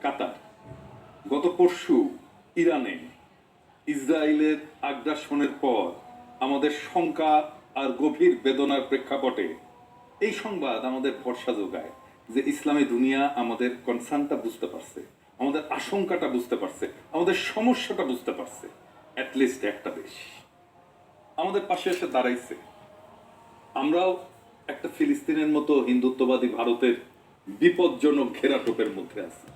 কাতার। গত পরশু ইরানে ইসরায়েলের আগ্রাসনের পর আমাদের শঙ্কা আর গভীর বেদনার প্রেক্ষাপটে এই সংবাদ আমাদের ভরসা যোগায় যে ইসলামী দুনিয়া আমাদের কনসার্নটা বুঝতে পারছে, আমাদের আশঙ্কাটা বুঝতে পারছে, আমাদের সমস্যাটা বুঝতে পারছে। অ্যাটলিস্ট একটা দেশ আমাদের পাশে এসে দাঁড়াইছে। আমরাও একটা ফিলিস্তিনের মতো হিন্দুত্ববাদী ভারতের বিপজ্জনক ঘেরাটোপের মধ্যে আছি।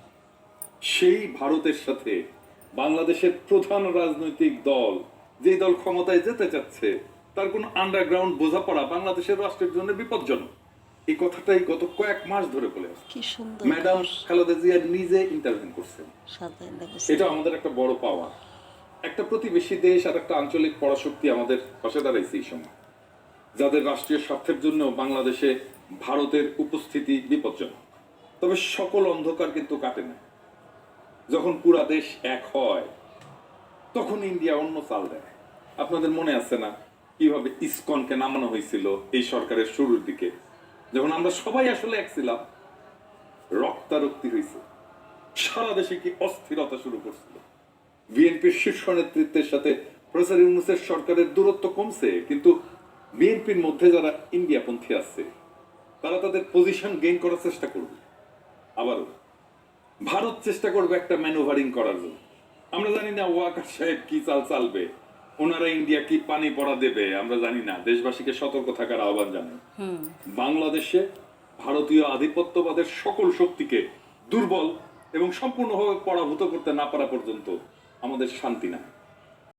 সেই ভারতের সাথে বাংলাদেশের প্রধান রাজনৈতিক দল, যে দল ক্ষমতায় যেতে চাচ্ছে, তার কোনো আন্ডারগ্রাউন্ড বোঝাপড়া বাংলাদেশের রাষ্ট্রের জন্য বিপজ্জনক। এই কথাটাই গত কয়েক মাস ধরে বলে আসছে। কি সুন্দর ম্যাডাম খালেদা জিয়া নিজে ইন্টারভিউ করছেন। সাজায় এটা আমাদের একটা বড় পাওয়া। একটা প্রতিবেশী দেশ আর একটা আঞ্চলিক পরাশক্তি আমাদের পাশে দাঁড়াইছে এই সময়, যাদের রাষ্ট্রীয় স্বার্থের জন্য বাংলাদেশে ভারতের উপস্থিতি বিপজ্জনক। তবে সকল অন্ধকার কিন্তু কাটে না। যখন পুরা দেশ এক হয় তখন ইন্ডিয়া অন্য চাল দেয়। আপনাদের মনে আছে না কিভাবে ইসকনকে নামানো হয়েছিল এই সরকারের শুরুর দিকে, যখন আমরা সবাই আসলে এক ছিলাম? রক্তারক্তি হয়েছে, সারা দেশে কি অস্থিরতা শুরু করছিল। বিএনপির শীর্ষ নেতৃত্বের সাথে প্রফেসর ইউনূসের সরকারের দূরত্ব কমছে, কিন্তু বিএনপির মধ্যে যারা ইন্ডিয়াপন্থী আছে তারা তাদের পজিশন গেইন করার চেষ্টা করবে। আবারও ভারত চেষ্টা করবে একটা ম্যানুভারিং করার জন্য। আমরা জানি না ওয়াকার সাহেব কি চাল চালবে, ওনারা ইন্ডিয়া কি পানি পড়া দেবে আমরা জানি না। দেশবাসীকে সতর্ক থাকার আহ্বান জানাই। বাংলাদেশে ভারতীয় আধিপত্যবাদের সকল শক্তিকে দুর্বল এবং সম্পূর্ণভাবে পরাভূত করতে না পারা পর্যন্ত আমাদের শান্তি নাই।